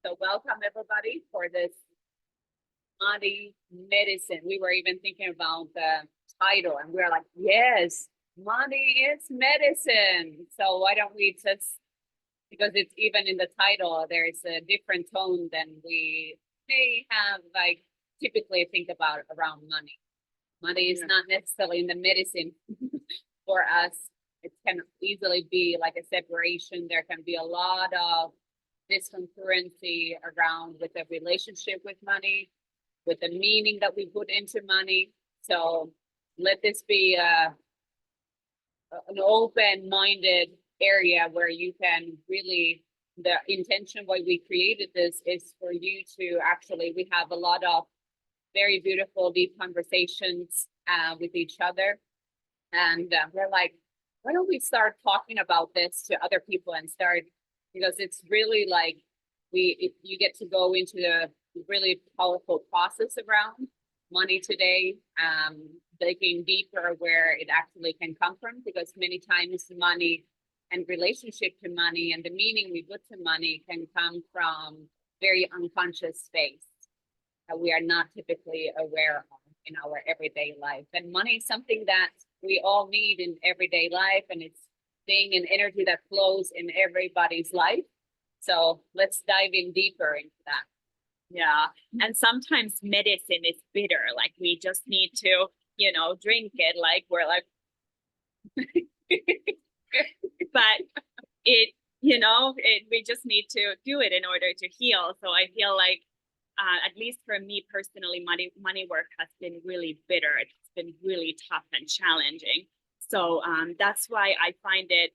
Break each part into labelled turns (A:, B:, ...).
A: So welcome everybody for this money medicine. We were even thinking about the title and we are like, yes, money is medicine. So why don't we just, because it's even in the title, there's a different tone than we may have like typically think about around money. Money is not necessarily in the medicine for us. It can easily be like a separation. There can be a lot of discongruency around with the relationship with money, with the meaning that we put into money. So let this be an open-minded area where you can really, the intention why we created this is for you to actually, we have a lot of very beautiful, deep conversations with each other. And we're like, why don't we start talking about this to other people and start, because it's really like you get to go into a really powerful process around money today, digging deeper where it actually can come from, because many times money and relationship to money and the meaning we put to money can come from very unconscious space that we are not typically aware of in our everyday life. And money is something that we all need in everyday life, and it's thing and energy that flows in everybody's life. So let's dive in deeper into that.
B: Yeah. And sometimes medicine is bitter. Like we just need to, drink it. Like we're like, but we just need to do it in order to heal. So I feel like, at least for me personally, money work has been really bitter. It's been really tough and challenging. So that's why I find it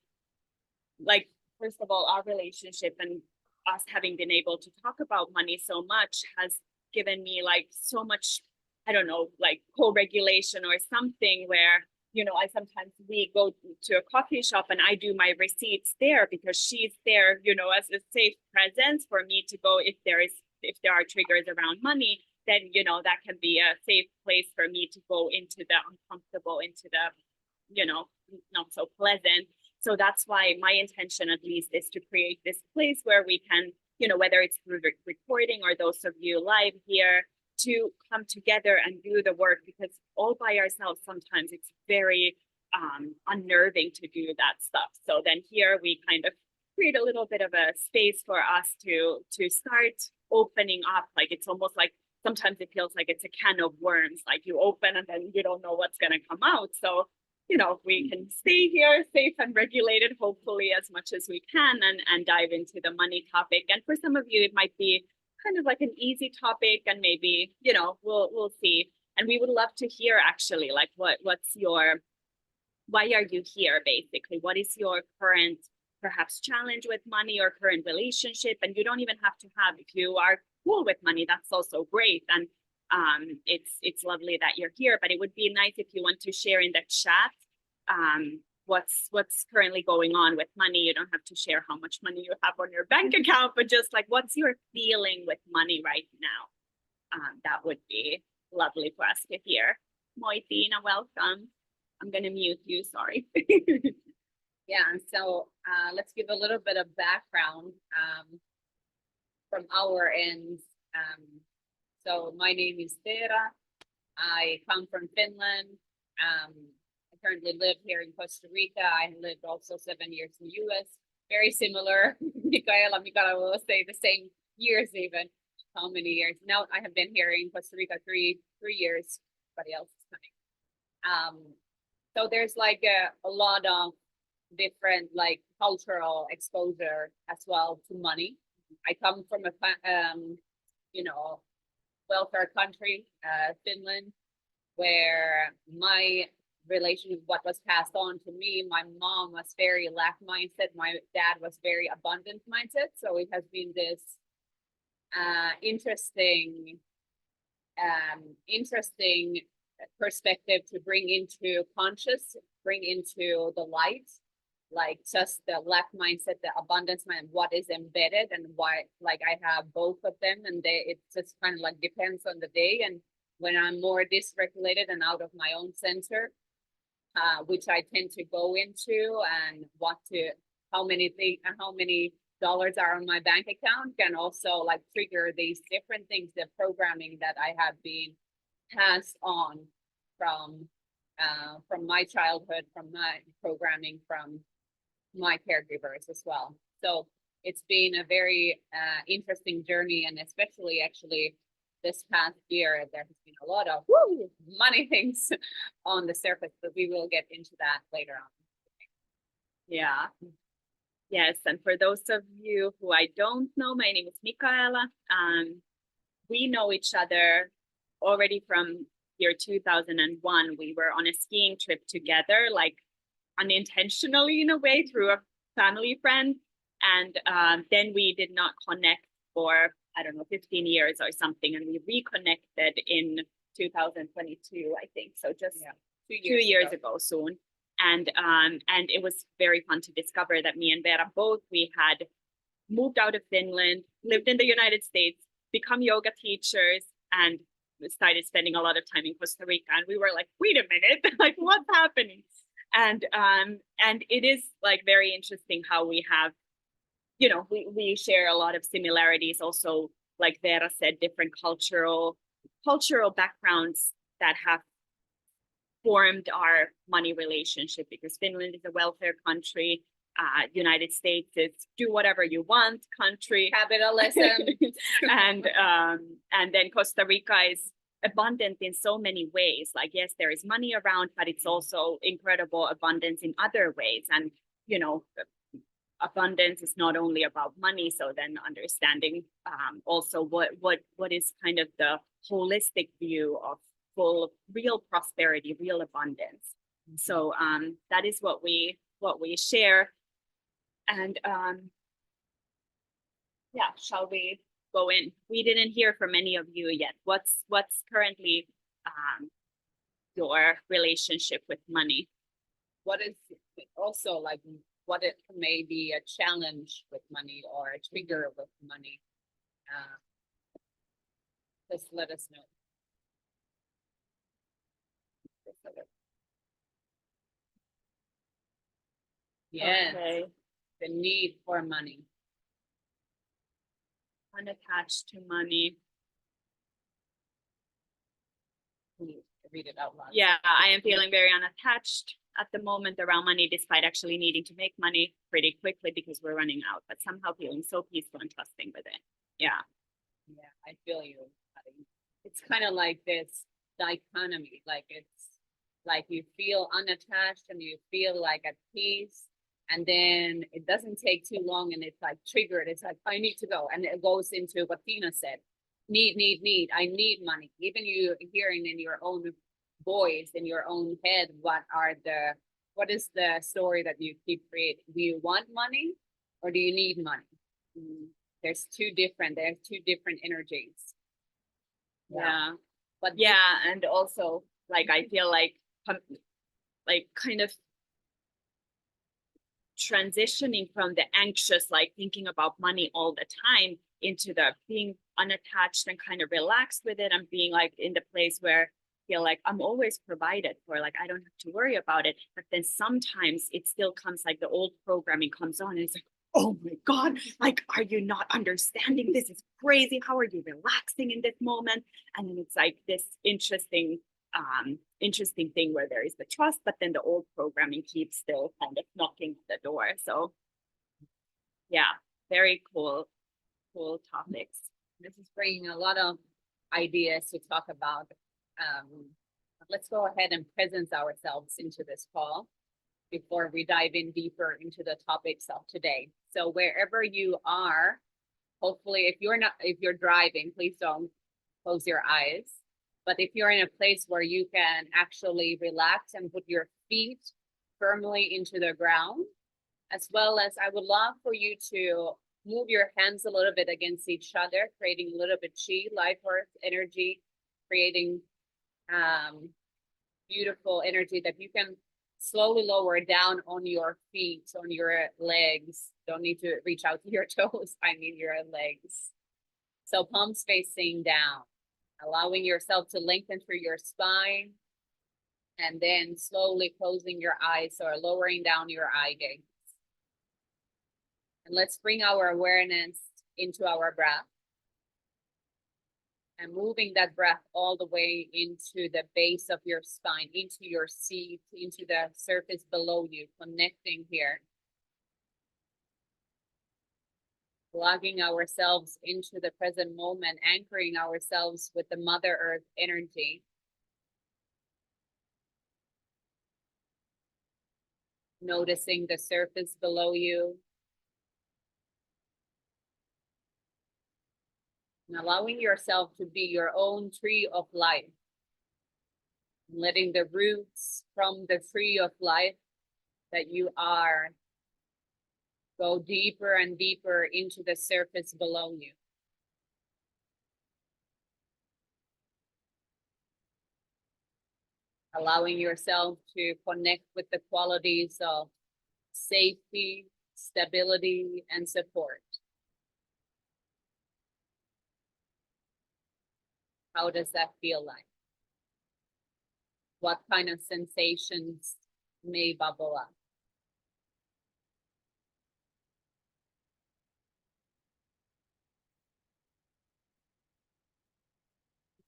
B: like, first of all, our relationship and us having been able to talk about money so much has given me like so much, I don't know, like co-regulation or something where, I sometimes we go to a coffee shop and I do my receipts there because she's there, as a safe presence for me to go if there are triggers around money, then, that can be a safe place for me to go into the uncomfortable, into the, not so pleasant. So that's why my intention, at least, is to create this place where we can, whether it's through recording or those of you live here, to come together and do the work, because all by ourselves, sometimes it's very unnerving to do that stuff. So then here we kind of create a little bit of a space for us to start opening up. Like it's almost like sometimes it feels like it's a can of worms, like you open and then you don't know what's going to come out. So we can stay here safe and regulated, hopefully, as much as we can, and dive into the money topic. And for some of you, it might be kind of like an easy topic, and maybe, we'll see. And we would love to hear actually, like why are you here, basically? What is your current, perhaps, challenge with money or current relationship? And you don't even have to have, if you are cool with money, that's also great. And it's lovely that you're here, but it would be nice if you want to share in the chat what's currently going on with money. You don't have to share how much money you have on your bank account, but just like what's your feeling with money right now. That would be lovely for us to hear. Moitina, welcome. I'm gonna mute you, sorry.
A: Yeah, so let's give a little bit of background from our end. So my name is Veera. I come from Finland. I currently live here in Costa Rica. I lived also 7 years in the US. Very similar. Mikaela will say the same years even. How many years? Now I have been here in Costa Rica three years. Everybody else is coming. So there's like a lot of different like cultural exposure as well to money. I come from a welfare country, Finland, where my relation, what was passed on to me, my mom was very lack mindset, my dad was very abundant mindset. So it has been this interesting perspective to bring into conscious, bring into the light, like just the lack mindset, the abundance mind, what is embedded, and why, like I have both of them, and it just kind of like depends on the day. And when I'm more dysregulated and out of my own center, which I tend to go into and how many dollars are on my bank account can also like trigger these different things, the programming that I have been passed on from my childhood, from my programming, from my caregivers as well. So it's been a very interesting journey, and especially actually this past year, there has been a lot of money things on the surface, but we will get into that later on.
B: Yeah. Yes, and for those of you who I don't know, my name is Mikaela. We know each other already from year 2001. We were on a skiing trip together, like unintentionally in a way through a family friend. And then we did not connect for, I don't know, 15 years or something. And we reconnected in 2022, I think. So just 2 years ago soon. And it was very fun to discover that me and Veera both, we had moved out of Finland, lived in the United States, become yoga teachers, and started spending a lot of time in Costa Rica. And we were like, wait a minute, like what's happening? And it is like very interesting how we have, you know, we share a lot of similarities. Also, like Veera said, different cultural backgrounds that have formed our money relationship, because Finland is a welfare country. United States is do whatever you want country,
A: capitalism,
B: and then Costa Rica is abundant in so many ways. Like, yes, there is money around, but it's also incredible abundance in other ways. And you know, abundance is not only about money. So then understanding also what is kind of the holistic view of full real prosperity, real abundance. So that is what we share. And yeah, shall we go in? We didn't hear from any of you yet. What's currently your relationship with money?
A: What is also like what it may be a challenge with money or a trigger with money? Just let us know. Yes,
B: Okay.
A: the need for money.
B: Unattached to money.
A: Read it out loud.
B: Yeah, I am feeling very unattached at the moment around money, despite actually needing to make money pretty quickly because we're running out, but somehow feeling so peaceful and trusting with it. Yeah.
A: Yeah, I feel you. It's kind of like this dichotomy. Like it's like you feel unattached and you feel like at peace. And then it doesn't take too long and it's like triggered. It's like, I need to go. And it goes into what Tina said. Need. I need money. Even you hearing in your own voice, in your own head, what is the story that you keep creating? Do you want money or do you need money? There's two different energies.
B: Yeah.
A: But
B: yeah, and also like I feel like kind of transitioning from the anxious, like thinking about money all the time, into the being unattached and kind of relaxed with it, and being like in the place where I feel like I'm always provided for, like I don't have to worry about it. But then sometimes it still comes, like the old programming comes on and it's like, oh my God, like, are you not understanding? This is crazy. How are you relaxing in this moment? And then it's like this interesting thing where there is the trust, but then the old programming keeps still kind of knocking at the door. So yeah, very cool topics.
A: This is bringing a lot of ideas to talk about. Let's go ahead and presence ourselves into this call before we dive in deeper into the topics of today. So wherever you are, hopefully if you're driving, please don't close your eyes. But if you're in a place where you can actually relax and put your feet firmly into the ground, as well as I would love for you to move your hands a little bit against each other, creating a little bit chi, life force energy, creating beautiful energy that you can slowly lower down on your feet, on your legs. Don't need to reach out to your toes. I mean your legs. So palms facing down, allowing yourself to lengthen through your spine, and then slowly closing your eyes or lowering down your eye gaze. And let's bring our awareness into our breath. And moving that breath all the way into the base of your spine, into your seat, into the surface below you, connecting here. Plugging ourselves into the present moment, anchoring ourselves with the Mother Earth energy. Noticing the surface below you. And allowing yourself to be your own tree of life. Letting the roots from the tree of life that you are go deeper and deeper into the surface below you. Allowing yourself to connect with the qualities of safety, stability, and support. How does that feel like? What kind of sensations may bubble up?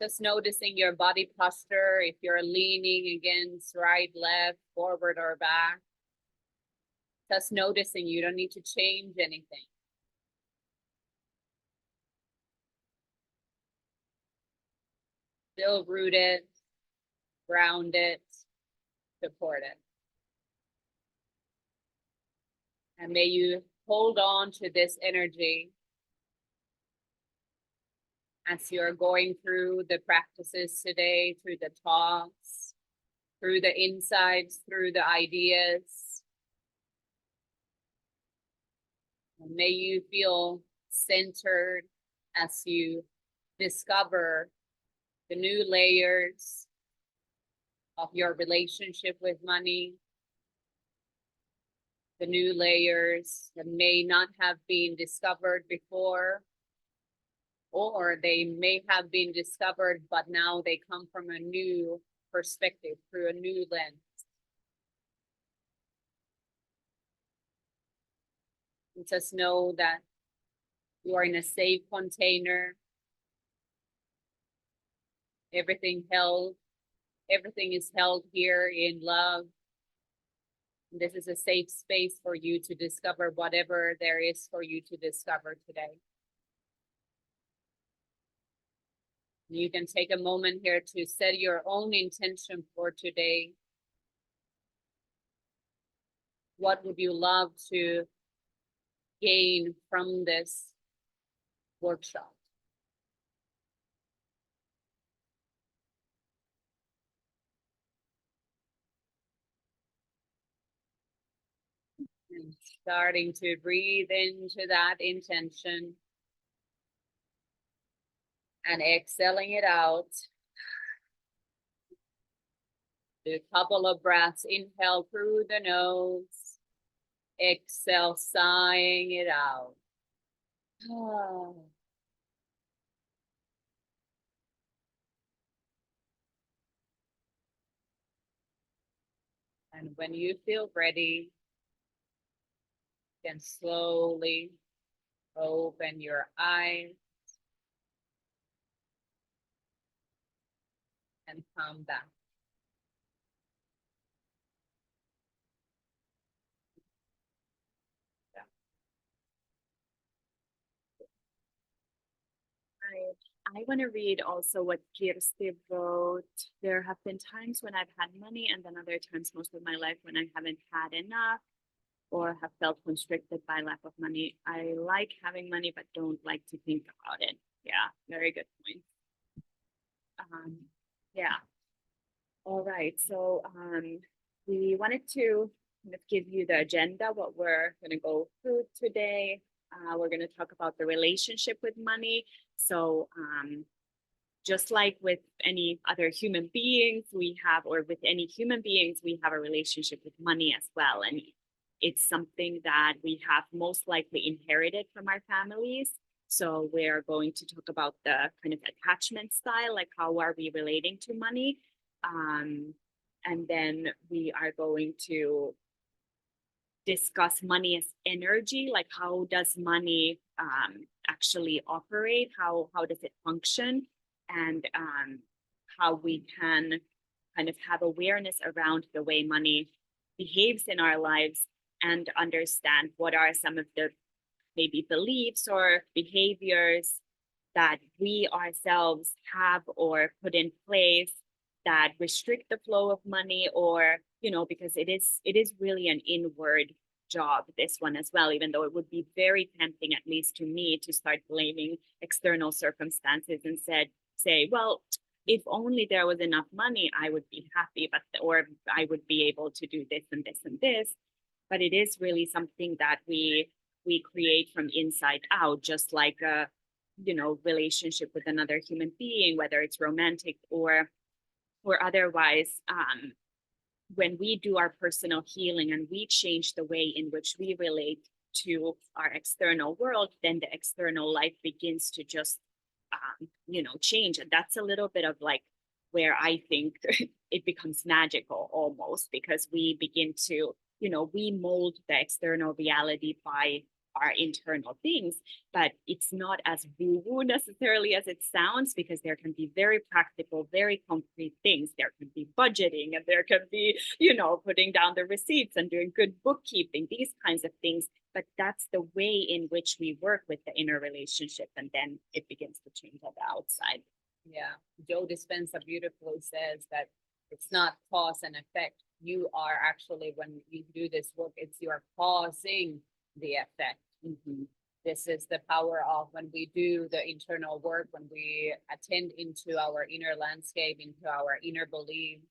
A: Just noticing your body posture, if you're leaning against right, left, forward, or back. Just noticing, you don't need to change anything. Still rooted, grounded, supported. And may you hold on to this energy as you're going through the practices today, through the talks, through the insights, through the ideas. And may you feel centered as you discover the new layers of your relationship with money, the new layers that may not have been discovered before, or they may have been discovered, but now they come from a new perspective, through a new lens. And just know that you are in a safe container. Everything is held here in love. This is a safe space for you to discover whatever there is for you to discover today. You can take a moment here to set your own intention for today. What would you love to gain from this workshop? And starting to breathe into that intention and exhaling it out. Do a couple of breaths. Inhale through the nose. Exhale, sighing it out. And when you feel ready, you can slowly open your eyes and come back.
B: I want to read also what Kirsti wrote. There have been times when I've had money, and then other times, most of my life, when I haven't had enough or have felt constricted by lack of money. I like having money, but don't like to think about it. Yeah, very good point. Yeah. All right. So we wanted to kind of give you the agenda, what we're going to go through today. We're going to talk about the relationship with money. So just like with any other human beings, we have a relationship with money as well. And it's something that we have most likely inherited from our families. So we're going to talk about the kind of attachment style, like how are we relating to money? And then we are going to discuss money as energy, like how does money actually operate, how does it function, and how we can kind of have awareness around the way money behaves in our lives, and understand what are some of the maybe beliefs or behaviors that we ourselves have or put in place that restrict the flow of money, or because it is really an inward job, this one as well, even though it would be very tempting, at least to me, to start blaming external circumstances and say, well, if only there was enough money, I would be happy, or I would be able to do this and this and this. But it is really something that we create from inside out, just like a relationship with another human being, whether it's romantic or otherwise. When we do our personal healing and we change the way in which we relate to our external world, then the external life begins to just change. And that's a little bit of like where I think it becomes magical almost, because we begin to we mold the external reality by our internal things, but it's not as woo-woo necessarily as it sounds, because there can be very practical, very concrete things. There can be budgeting, and there can be, putting down the receipts and doing good bookkeeping, these kinds of things. But that's the way in which we work with the inner relationship, and then it begins to change on the outside.
A: Yeah, Joe Dispenza beautifully says that it's not cause and effect. You are actually, when you do this work, it's you are causing the effect. Mm-hmm. This is the power of when we do the internal work, when we attend into our inner landscape, into our inner beliefs,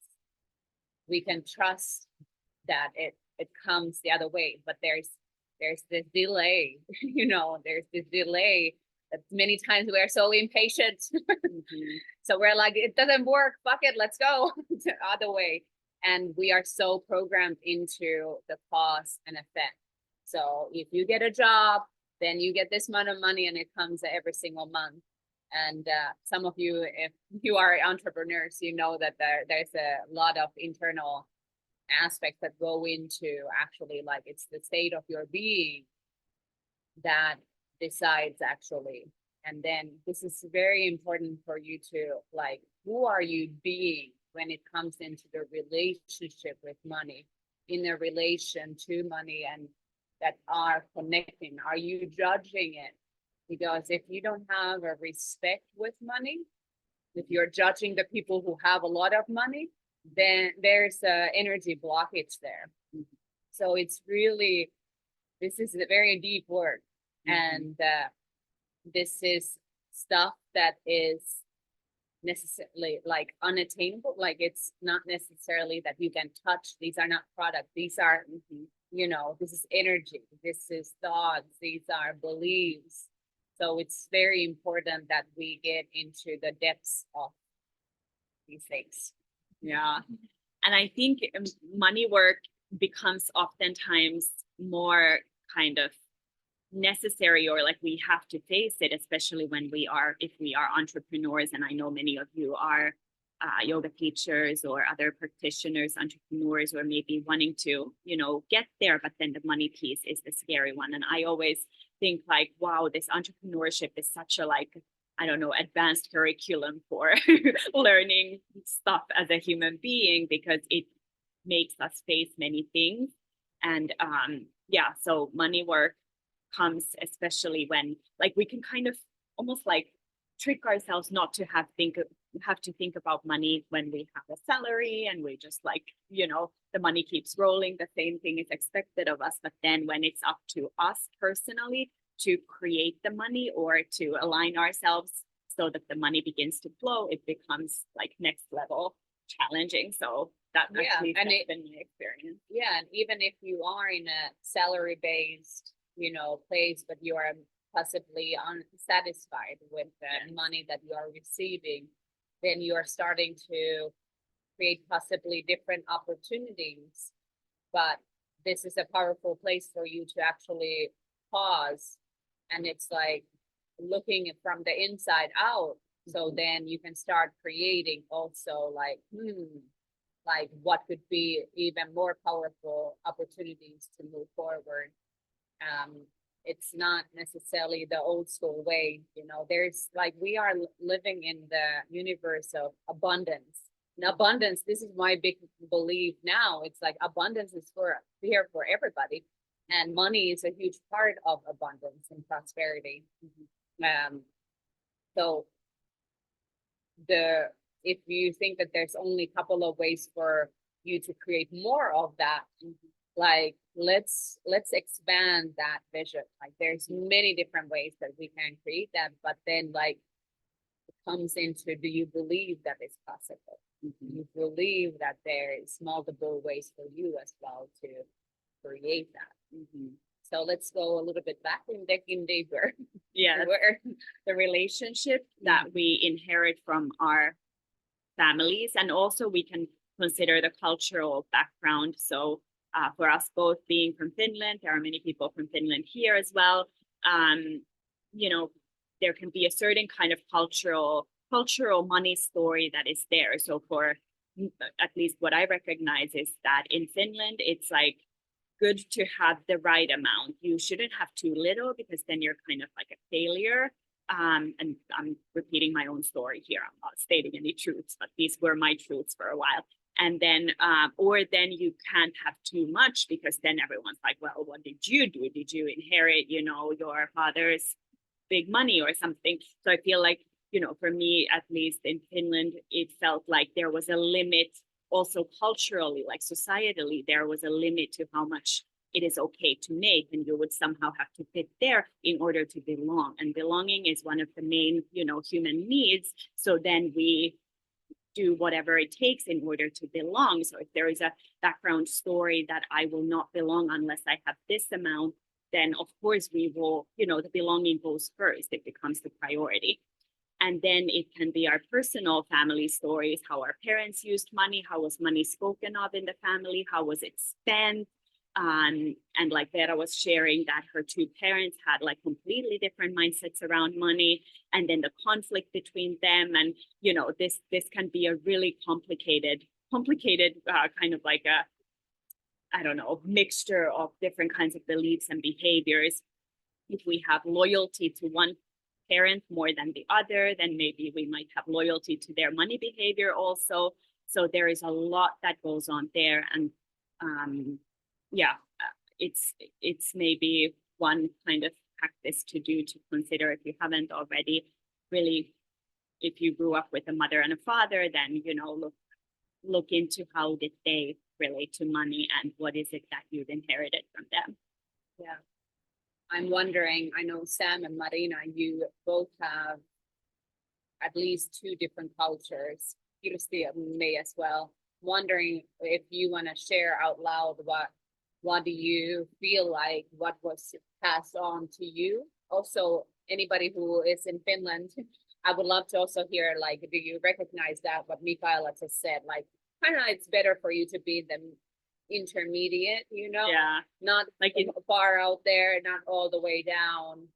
A: we can trust that it comes the other way. But there's this delay, there's this delay that many times we're so impatient. Mm-hmm. So we're like, it doesn't work, fuck it, let's go the other way. And we are so programmed into the cause and effect. So if you get a job, then you get this amount of money, and it comes every single month. And some of you, if you are entrepreneurs, you know that there's a lot of internal aspects that go into actually, like, it's the state of your being that decides actually. And then this is very important for you to, like, who are you being when it comes into the relationship with money, in a relation to money, and that are connecting? Are you judging it? Because if you don't have a respect with money, if you're judging the people who have a lot of money, then there's a energy blockage there. Mm-hmm. So it's really, this is a very deep work. Mm-hmm. And this is stuff that is necessarily like unattainable. Like, it's not necessarily that you can touch. These are not products. These are, this is energy. This is thoughts. These are beliefs. So it's very important that we get into the depths of these things.
B: Yeah. And I think money work becomes oftentimes more kind of necessary, or like we have to face it, especially if we are entrepreneurs. And I know many of you are yoga teachers or other practitioners, entrepreneurs, or maybe wanting to, get there. But then the money piece is the scary one. And I always think like, wow, this entrepreneurship is such a, like, I don't know, advanced curriculum for learning stuff as a human being, because it makes us face many things. And so money work comes especially when, like, we can kind of almost like trick ourselves not to have to think about money when we have a salary, and we just, like, the money keeps rolling, the same thing is expected of us. But then when it's up to us personally to create the money, or to align ourselves so that the money begins to flow, it becomes like next level challenging. So that actually has been my experience.
A: Yeah, and even if you are in a salary based place, but you are possibly unsatisfied with the money that you are receiving, then you are starting to create possibly different opportunities. But this is a powerful place for you to actually pause, and it's like looking from the inside out. So then you can start creating also, like, like what could be even more powerful opportunities to move forward. It's not necessarily the old school way, you know, there's like, we are living in the universe of abundance. And abundance, this is my big belief now. It's like abundance is for here for everybody. And money is a huge part of abundance and prosperity. So if you think that there's only a couple of ways for you to create more of that, like let's expand that vision. Like there's many different ways that we can create that, but then like it comes into, do you believe that it's possible? Do you believe that there is multiple ways for you as well to create that? So let's go a little bit back and digging deeper.
B: Yeah,
A: Where
B: the relationship that we inherit from our families, and also we can consider the cultural background. So for us both being from Finland, there are many people from Finland here as well. You know, there can be a certain kind of cultural money story that is there. So for at least what I recognize is that in Finland, it's like good to have the right amount. You shouldn't have too little, because then you're kind of like a failure. And I'm repeating my own story here. I'm not stating any truths, but these were my truths for a while. And then, or then you can't have too much, because then everyone's like, well, what did you do? Did you inherit, you know, your father's big money or something? So I feel like, you know, for me, at least in Finland, it felt like there was a limit also culturally, like societally, there was a limit to how much it is okay to make, and you would somehow have to fit there in order to belong. And belonging is one of the main, you know, human needs. So then we do whatever it takes in order to belong. So if there is a background story that I will not belong unless I have this amount, then of course we will, you know, the belonging goes first. It becomes the priority. And then it can be our personal family stories, how our parents used money, how was money spoken of in the family, how was it spent. And like Veera was sharing that her two parents had like completely different mindsets around money, and then the conflict between them. And, you know, this can be a really complicated kind of like a, I don't know, mixture of different kinds of beliefs and behaviors. If we have loyalty to one parent more than the other, then maybe we might have loyalty to their money behavior also. So there is a lot that goes on there. And yeah, it's maybe one kind of practice to do, to consider if you haven't already. Really, if you grew up with a mother and a father, then, you know, look into how did they relate to money, and what is it that you've inherited from them.
A: Yeah. I'm wondering, I know Sam and Marina, you both have at least two different cultures. Kirsti may as well. Wondering if you want to share out loud what do you feel like, what was passed on to you? Also, anybody who is in Finland, I would love to also hear, like, do you recognize that what Mikaela just said? Like, kind of it's better for you to be the intermediate, you know,
B: Yeah,
A: not like far out there, not all the way down,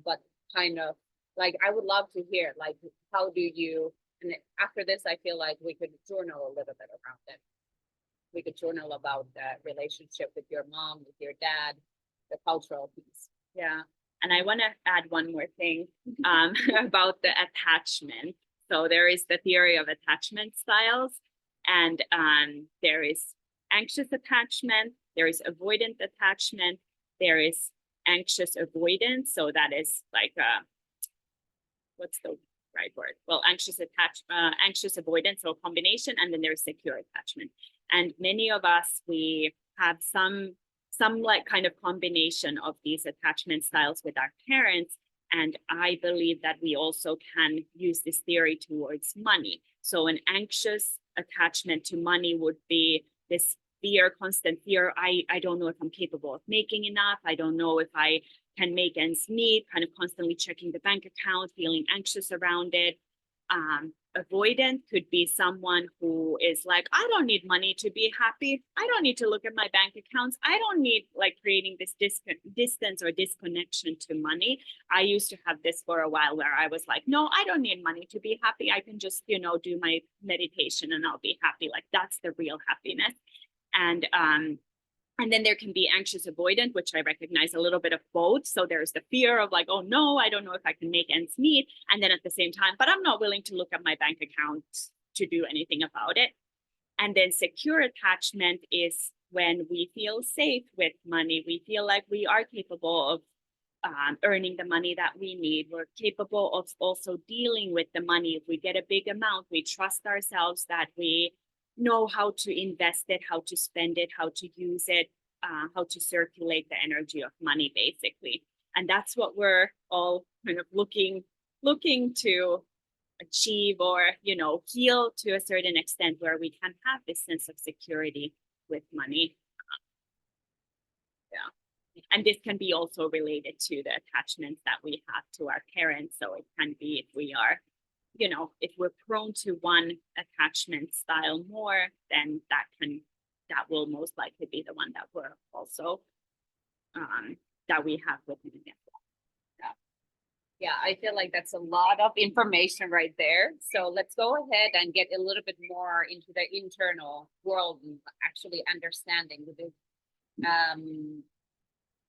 A: but kind of like, I would love to hear, like, how do you, and after this I feel like we could journal a little bit around it. We could journal about the relationship with your mom, with your dad, the cultural piece.
B: Yeah. And I want to add one more thing about the attachment. So there is the theory of attachment styles, and there is anxious attachment, there is avoidant attachment, there is anxious avoidance. So that is like what's the right word? Well, anxious avoidance, so combination, and then there's secure attachment. And many of us, we have some like kind of combination of these attachment styles with our parents. And I believe that we also can use this theory towards money. So an anxious attachment to money would be this fear, constant fear. I don't know if I'm capable of making enough. I don't know if I can make ends meet, kind of constantly checking the bank account, feeling anxious around it. avoidant could be someone who is like, I don't need money to be happy. I don't need to look at my bank accounts. I don't need like creating this distance or disconnection to money. I used to have this for a while where I was like, no, I don't need money to be happy. I can just, do my meditation and I'll be happy. Like that's the real happiness. And then there can be anxious avoidant, which I recognize a little bit of both. So there's the fear of like, oh no, I don't know if I can make ends meet. And then at the same time, but I'm not willing to look at my bank account to do anything about it. And then secure attachment is when we feel safe with money. We feel like we are capable of earning the money that we need. We're capable of also dealing with the money. If we get a big amount, we trust ourselves that we know how to invest it, how to spend it, how to use it, how to circulate the energy of money, basically. And that's what we're all kind of looking to achieve or, heal to a certain extent where we can have this sense of security with money. Yeah. And this can be also related to the attachments that we have to our parents. So it can be if we are if we're prone to one attachment style more, then that will most likely be the one that we're also that we have within the network.
A: Yeah, I feel like that's a lot of information right there. So let's go ahead and get a little bit more into the internal world and actually understanding the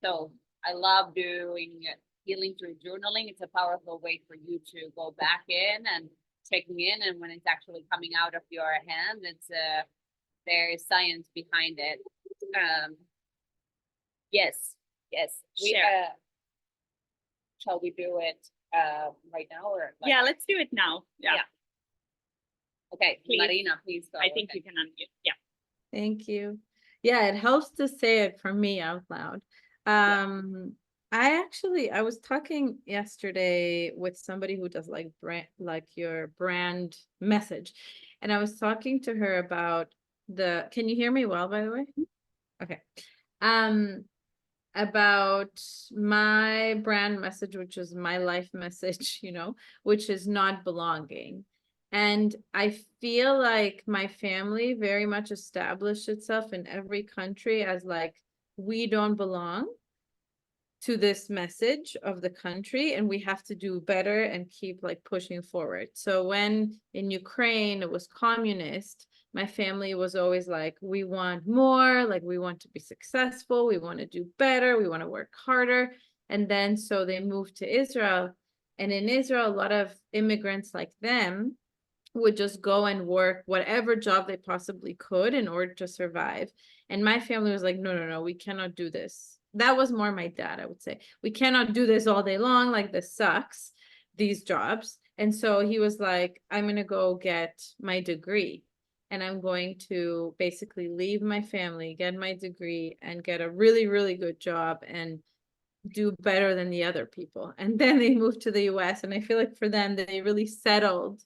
A: so I love doing healing through journaling. It's a powerful way for you to go back in and checking in, and when it's actually coming out of your hand, it's there's science behind it. Yes, we shall we do it right now or
B: like, yeah, let's do it now. Yeah.
A: Okay, please. Marina, please go.
B: I think you can unmute. Yeah.
C: Thank you. Yeah, it helps to say it for me out loud. I was talking yesterday with somebody who does like your brand message, and I was talking to her about can you hear me well, by the way? Okay. About my brand message, which is my life message, which is not belonging. And I feel like my family very much established itself in every country as like, we don't belong to this message of the country and we have to do better and keep like pushing forward. So when in Ukraine it was communist, my family was always like, we want more, like we want to be successful, we want to do better, we want to work harder. And then so they moved to Israel, and in Israel a lot of immigrants like them would just go and work whatever job they possibly could in order to survive. And my family was like, no, we cannot do this. That was more my dad, I would say. We cannot do this all day long. Like, this sucks, these jobs. And so he was like, I'm going to go get my degree. And I'm going to basically leave my family, get my degree, and get a really, really good job and do better than the other people. And then they moved to the US. And I feel like for them, they really settled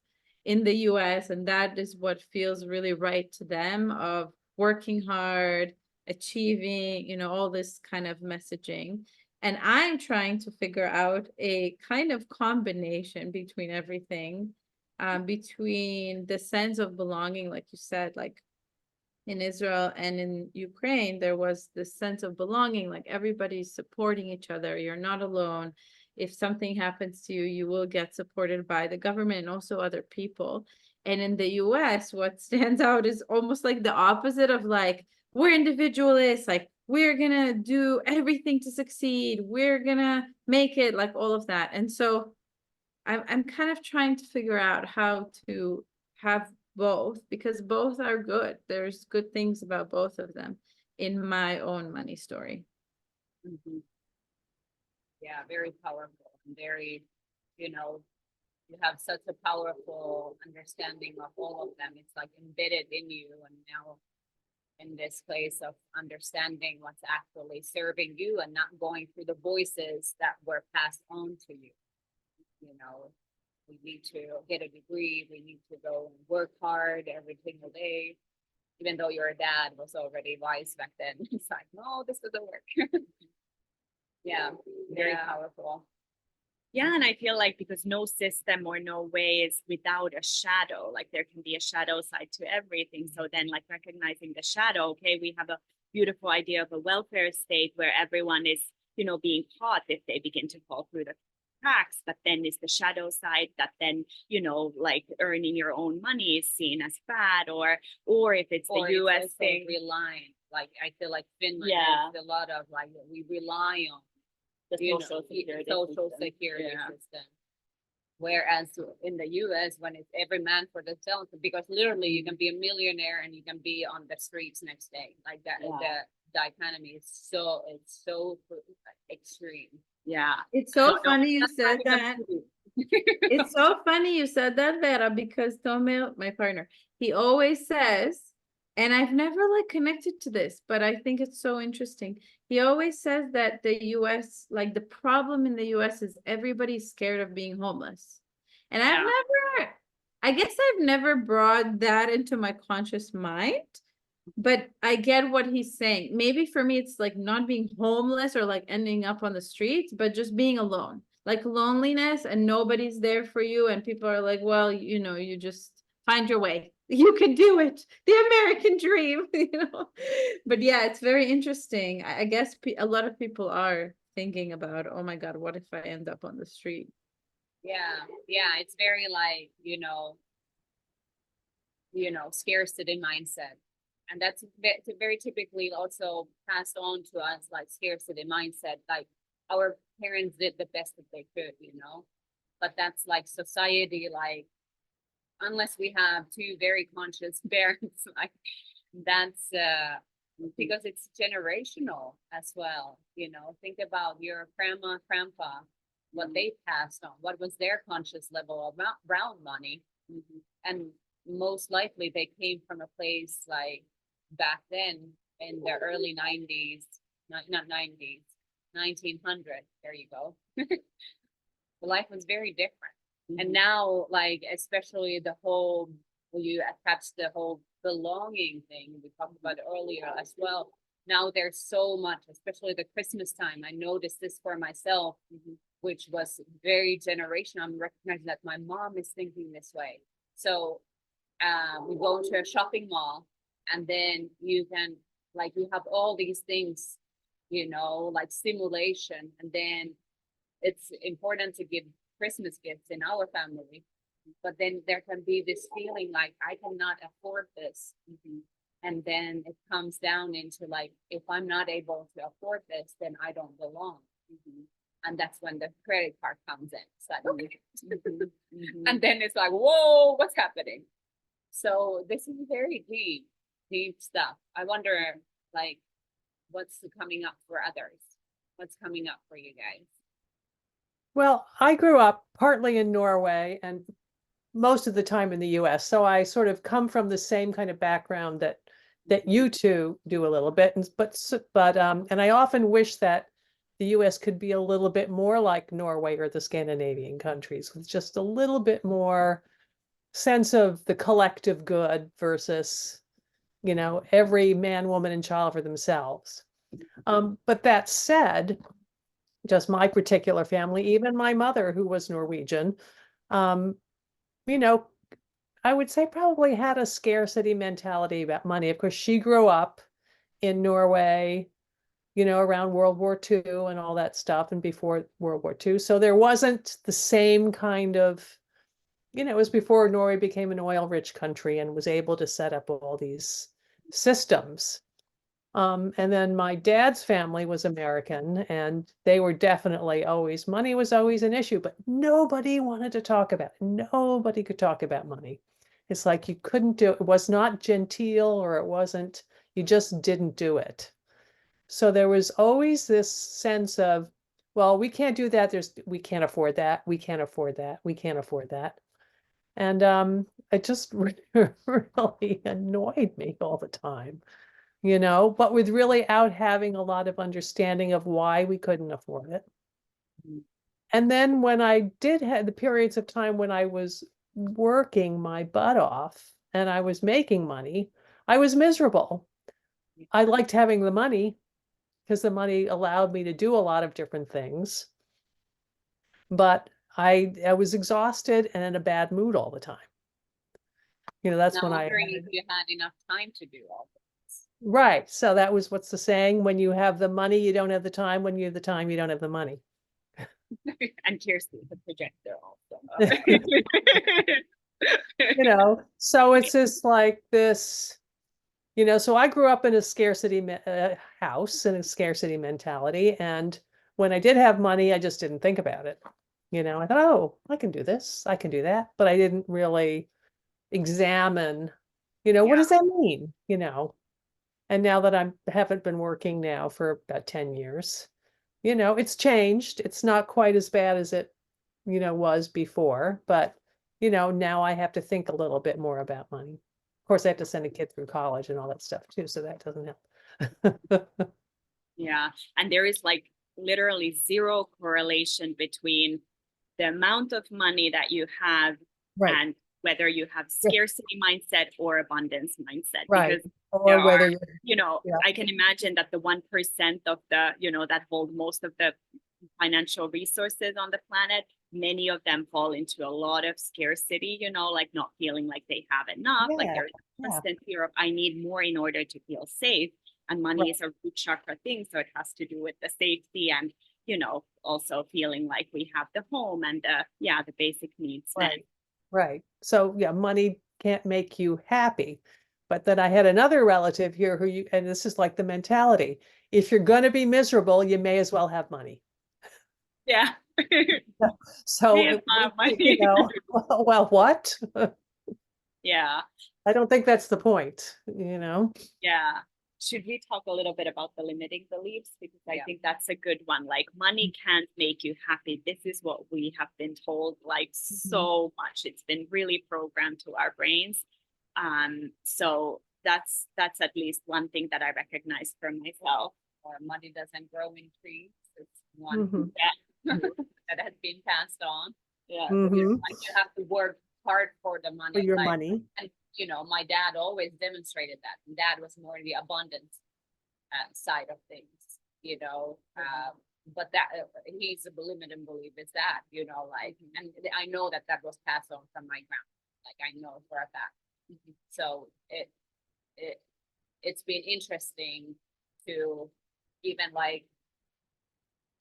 C: in the US. And that is what feels really right to them, of working hard, achieving, all this kind of messaging. And I'm trying to figure out a kind of combination between everything, between the sense of belonging, like you said, like in Israel and in Ukraine, there was this sense of belonging, like everybody's supporting each other. You're not alone. If something happens to you, you will get supported by the government and also other people. And in the US, what stands out is almost like the opposite of like, we're individualists, like we're gonna do everything to succeed, we're gonna make it, like all of that. And so I'm kind of trying to figure out how to have both, because both are good. There's good things about both of them in my own money story.
A: Yeah, very powerful and very, you have such a powerful understanding of all of them. It's like embedded in you, and now in this place of understanding what's actually serving you and not going through the voices that were passed on to you. We need to get a degree, we need to go and work hard every single day, even though your dad was already wise back then. It's like, no, this doesn't work. Yeah, very powerful.
B: Yeah, and I feel like because no system or no way is without a shadow, like there can be a shadow side to everything. So then, like recognizing the shadow, okay, we have a beautiful idea of a welfare state where everyone is, being taught if they begin to fall through the cracks. But then is the shadow side that then, like earning your own money is seen as bad, or if it's
A: Or
B: the
A: it's
B: U.S.
A: also
B: thing.
A: relying, like I feel like Finland
B: Yeah.
A: has a lot of like we rely on
B: The
A: you
B: social
A: know,
B: security
A: social
B: system.
A: security
B: Yeah.
A: system. Whereas in the US, when it's every man for themselves, because literally you can be a millionaire and you can be on the streets next day. Like that,
B: Yeah.
A: the dichotomy is so extreme.
B: Yeah.
C: It's so
B: No,
C: funny you
A: That's
C: said
A: not even
C: that.
A: true.
C: It's so funny you said that, Vera, because Tomil, my partner, he always says, and I've never like connected to this, but I think it's so interesting. He always says that the US, like the problem in the US is everybody's scared of being homeless. And
B: Yeah.
C: I guess I've never brought that into my conscious mind, but I get what he's saying. Maybe for me, it's like not being homeless or like ending up on the streets, but just being alone, like loneliness and nobody's there for you. And people are like, well, you just find your way. You can do it. The American dream, But yeah, it's very interesting. I guess a lot of people are thinking about, oh my God, what if I end up on the street?
A: Yeah, it's very like, scarcity mindset. And that's very typically also passed on to us, like scarcity mindset. Like our parents did the best that they could, but that's like society, like unless we have two very conscious parents, like that's because it's generational as well. Think about your grandma, grandpa, what they passed on, what was their conscious level around money. And most likely they came from a place like back then in the early 90s, not 90s, 1900. There you go. The life was very different. And now, like, especially the whole, you attach the whole belonging thing we talked about earlier as well. Now there's so much, especially the Christmas time. I noticed this for myself, which was very generational. I'm recognizing that my mom is thinking this way. So we go to a shopping mall, and then you can, like, you have all these things, like stimulation, and then it's important to give Christmas gifts in our family, but then there can be this feeling like I cannot afford this. And then it comes down into like, if I'm not able to afford this, then I don't belong. And that's when the credit card comes in. It's like, okay. And then it's like, whoa, what's happening? So this is very deep stuff. I wonder, like, what's coming up for others? What's coming up for you guys?
D: Well, I grew up partly in Norway and most of the time in the US. So I sort of come from the same kind of background that you two do a little bit. And I often wish that the US could be a little bit more like Norway or the Scandinavian countries, with just a little bit more sense of the collective good versus, every man, woman, and child for themselves. But that said, just my particular family, even my mother, who was Norwegian, you know, I would say probably had a scarcity mentality about money. Of course, she grew up in Norway, around World War II and all that stuff, and before World War II. So there wasn't the same kind of, it was before Norway became an oil-rich country and was able to set up all these systems. And then my dad's family was American, and they were definitely money was always an issue, but nobody wanted to talk about it. Nobody could talk about money. It's like you couldn't do it. It was not genteel, or it wasn't, you just didn't do it. So there was always this sense of, well, we can't do that. We can't afford that. We can't afford that. We can't afford that. And it just really annoyed me all the time. But with really out having a lot of understanding of why we couldn't afford it. And then when I did have the periods of time when I was working my butt off and I was making money, I was miserable. I liked having the money because the money allowed me to do a lot of different things. but I was exhausted and in a bad mood all the time. You know, that's
A: Now
D: when I
A: wondering if you had enough time to do all this.
D: right. So that was what's the saying? When you have the money, you don't have the time. When you have the time, you don't have the money.
B: And Kirsty, the projector also.
D: You know, so it's just like this, you know, so I grew up in a scarcity house and a scarcity mentality. And when I did have money, I just didn't think about it. You know, I thought, oh, I can do this, I can do that. But I didn't really examine, you know, what does that mean? You know, and now that I haven't been working now for about 10 years, you know, it's changed. It's not quite as bad as it, you know, was before, but you know, now I have to think a little bit more about money. Of course, I have to send a kid through college and all that stuff too, so that doesn't help.
B: Yeah, and there is like literally zero correlation between the amount of money that you have
D: Right,
B: and whether you have
D: Yeah.
B: scarcity mindset or abundance mindset.
D: right.
B: Because there
D: Or whether
B: are,
D: you're,
B: you know,
D: yeah,
B: I can imagine that the 1% of the, you know, that hold most of the financial resources on the planet, many of them fall into a lot of scarcity, you know, like not feeling like they have enough, like
D: yeah,
B: there's a
D: yeah,
B: constant fear of I need more in order to feel safe. And money
D: right,
B: is a root chakra thing, so it has to do with the safety and, you know, also feeling like we have the home and the, yeah, the basic needs met.
D: right, right. So yeah, money can't make you happy. But then I had another relative here who you, and this is like the mentality. If you're gonna be miserable, you may as well have money.
B: Yeah.
D: So,
B: Me and my
D: you
B: money.
D: know, well, what?
B: Yeah.
D: I don't think that's the point, you know?
B: Yeah. Should we talk a little bit about the limiting beliefs? Because I
A: Yeah.
B: think that's a good one. Like money can't make you happy. This is what we have been told like so much. It's been really programmed to our brains. So that's at least one thing that I recognize for myself.
A: Or money doesn't grow in trees. It's one
D: Mhm.
A: that has been passed on.
B: Yeah.
D: Mhm.
A: Like you have to work hard for the
D: For
A: money.
D: your
A: Like,
D: money.
A: and you know, my dad always demonstrated that. And dad was more the abundance side of things, you know. But that he's a limiting belief is that, you know, like, and I know that that was passed on from my grandma. Like I know for a fact. So it's been interesting to even like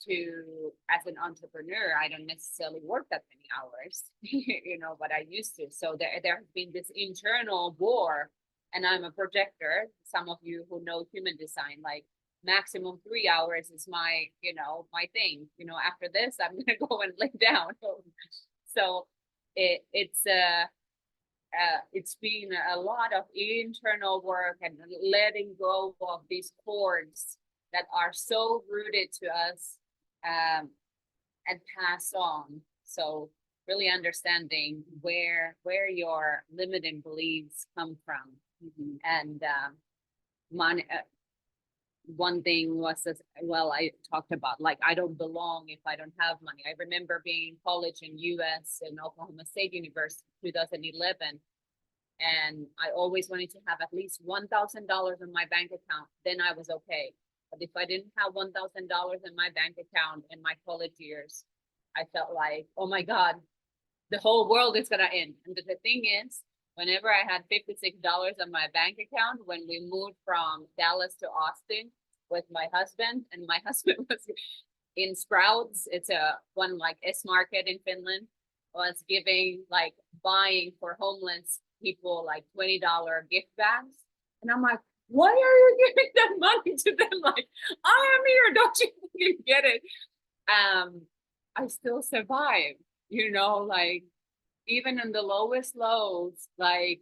A: to as an entrepreneur, I don't necessarily work that many hours, you know, but I used to. So there has been this internal war, and I'm a projector. Some of you who know human design, like maximum 3 hours is my, you know, my thing. You know, after this, I'm gonna go and lay down. So it's been a lot of internal work and letting go of these cords that are so rooted to us, and passed on. So really understanding where your limiting beliefs come from. And money, one thing was this, well, I talked about like I don't belong if I don't have money. I remember being in college in US in Oklahoma State University 2011, and I always wanted to have at least $1,000 in my bank account. Then I was okay. But if I didn't have $1,000 in my bank account in my college years, I felt like, oh my God, the whole world is gonna end. And the thing is, whenever I had $56 in my bank account, when we moved from Dallas to Austin with my husband, and my husband was in Sprouts, it's a one like S Market in Finland, was giving like buying for homeless people like $20 gift bags. And I'm like, why are you giving that money to them? Like, I am here, don't you get it? I still survive, you know, like even in the lowest lows, like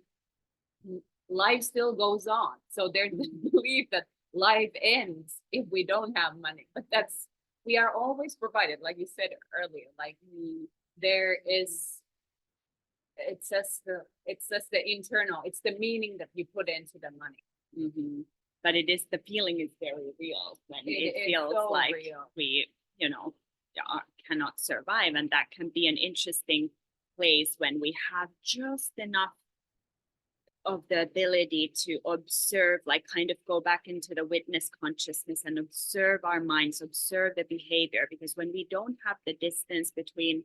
A: life still goes on. So there's the belief that life ends if we don't have money. But that's we are always provided, like you said earlier, like there is it's just the internal, it's the meaning that you put into the money.
B: But it is the feeling is very real when it feels
A: so
B: like
A: real.
B: we, you know, cannot survive. And that can be an interesting place when we have just enough of the ability to observe, like kind of go back into the witness consciousness and observe our minds, observe the behavior. Because when we don't have the distance between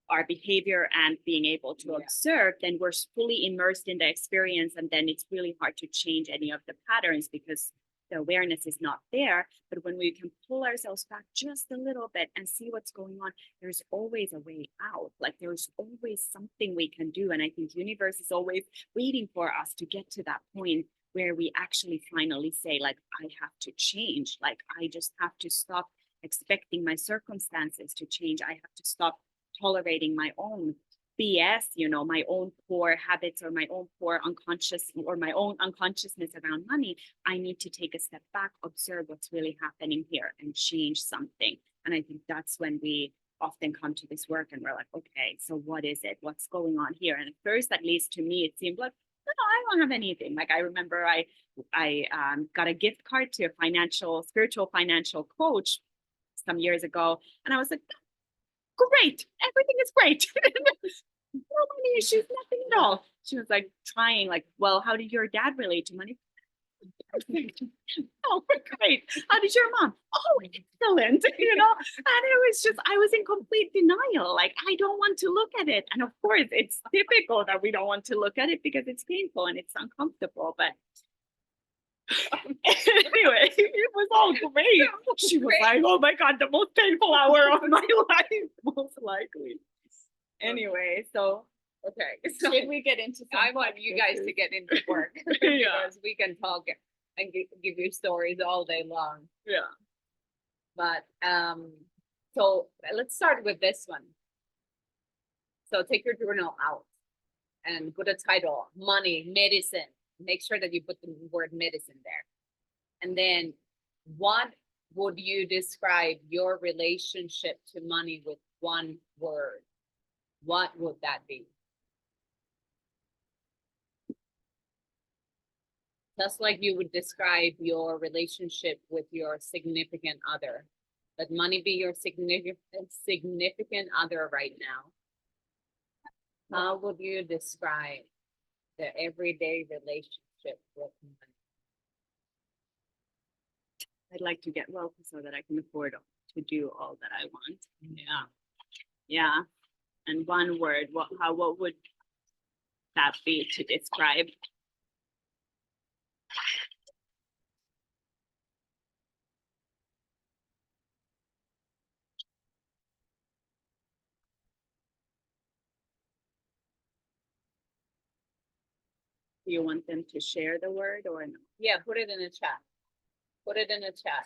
B: our behavior and being able to observe, then we're fully immersed in the experience. And then it's really hard to change any of the patterns because the awareness is not there. But when we can pull ourselves back just a little bit and see what's going on, there's always a way out. Like there's always something we can do. And I think the universe is always waiting for us to get to that point where we actually finally say, like, I have to change. Like, I just have to stop expecting my circumstances to change. I have to stop tolerating my own BS, you know, my own poor habits or my own poor unconscious or my own unconsciousness around money. I need to take a step back, observe what's really happening here and change something. And I think that's when we often come to this work and we're like, okay, so what is it? What's going on here? And at first, at least to me, it seemed like, no, I don't have anything. Like I remember I got a gift card to a spiritual financial coach some years ago. And I was like, great, everything is great. No money issues, nothing at all. She was like trying, like, well, how did your dad relate to money? Perfect. Oh, great. How did your mom? Oh, excellent. You know, and it was just, I was in complete denial. Like, I don't want to look at it. And of course, it's typical that we don't want to look at it because it's painful and it's uncomfortable. But anyway, it was all great. She was like, oh my God, the most painful hour of my life, most likely. Anyway, so
A: Okay, so
B: should we get into some
A: I want you guys to get into work
B: Yeah.
A: because we can talk and give you stories all day long.
B: Yeah.
A: But so let's start with this one. So take your journal out and put a title, money, medicine. Make sure that you put the word medicine there. And then what would you describe your relationship to money with one word? What would that be? Just like you would describe your relationship with your significant other. Let money be your significant other right now. How would you describe the everyday relationship with money?
B: I'd like to get wealthy so that I can afford to do all that I want. Yeah. Yeah. And one word, what would that be to describe? Do you want them to share the word or no?
A: Yeah, put it in the chat. Put it in the chat.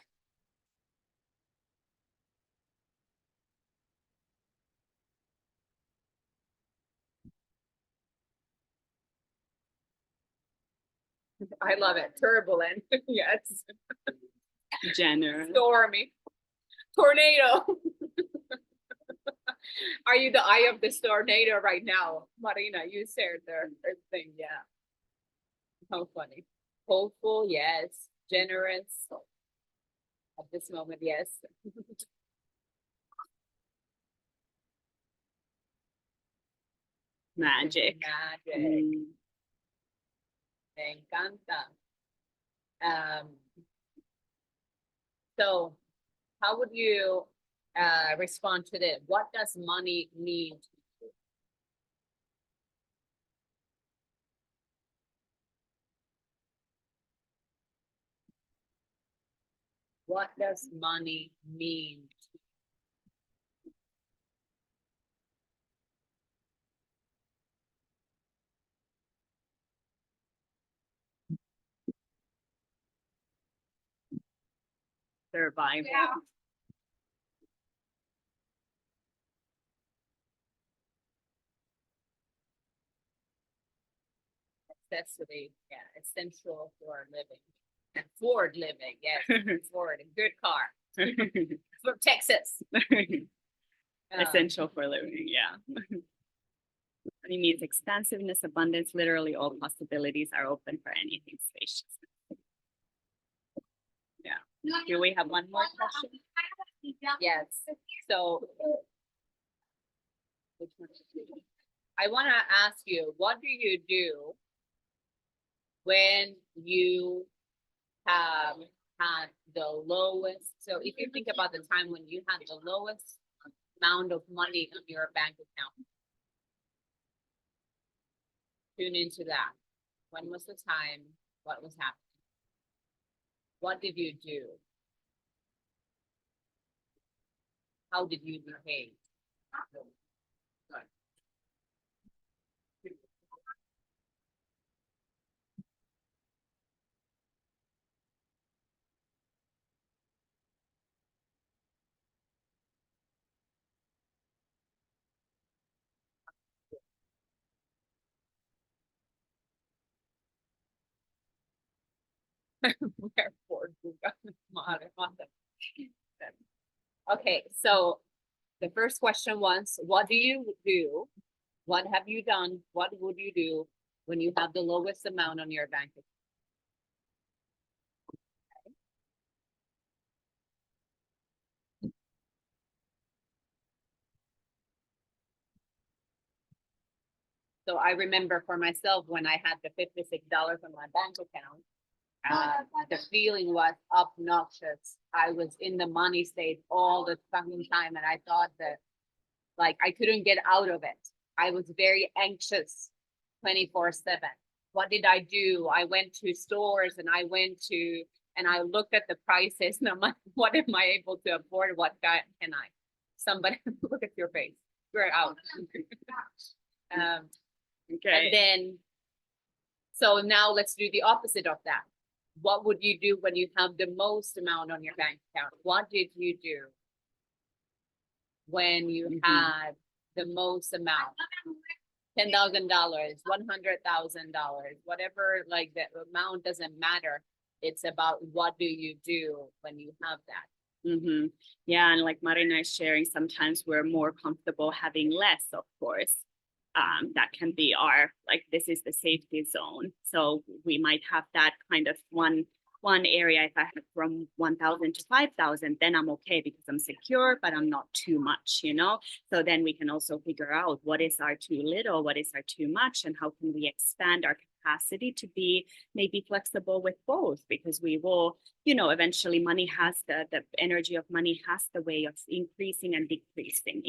A: I love it. Turbulent. Yes.
B: Generous.
A: Stormy. Tornado. Are you the eye of this tornado right now? Marina, you shared their thing. Yeah. How funny. Hopeful, yes. Generous. At this moment, yes.
B: Magic.
A: Magic. Me encanta. So how would you respond to this? What does money mean to you? What does money mean to
B: Survival.
A: Yeah. Necessity, yeah, essential for living. And Ford living, yes, Ford, a good car. From Texas.
B: Essential for living, yeah. It means expansiveness, abundance, literally all possibilities are open for anything spacious. Yeah. Do we have one more question?
A: Yes, so. I want to ask you, what do you do when you have had the lowest, so if you think about the time when you had the lowest amount of money on your bank account, tune into that. When was the time? What was happening? What did you do? How did you behave? Okay, so the first question was, what do you do? What have you done? What would you do when you have the lowest amount on your bank account? So I remember for myself, when I had the $56 on my bank account, the feeling was obnoxious. I was in the money state all the fucking time, and I thought that like I couldn't get out of it. I was very anxious 24/7. What did I do? I went to stores and I looked at the prices and I'm like, what am I able to afford? What can I? Somebody look at your face. You're out.
B: Okay.
A: And then, so now let's do the opposite of that. What would you do when you have the most amount on your bank account? What did you do when you had the most amount? $10,000, $100,000, whatever, like the amount doesn't matter. It's about what do you do when you have that.
B: Yeah, and like Marina is sharing, sometimes we're more comfortable having less, of course. That can be our, like, this is the safety zone. So we might have that kind of one area. If I have from 1,000 to 5,000, then I'm okay because I'm secure, but I'm not too much, you know? So then we can also figure out what is our too little, what is our too much, and how can we expand our capacity to be maybe flexible with both, because we will, you know, eventually money has the energy of money has the way of increasing and decreasing.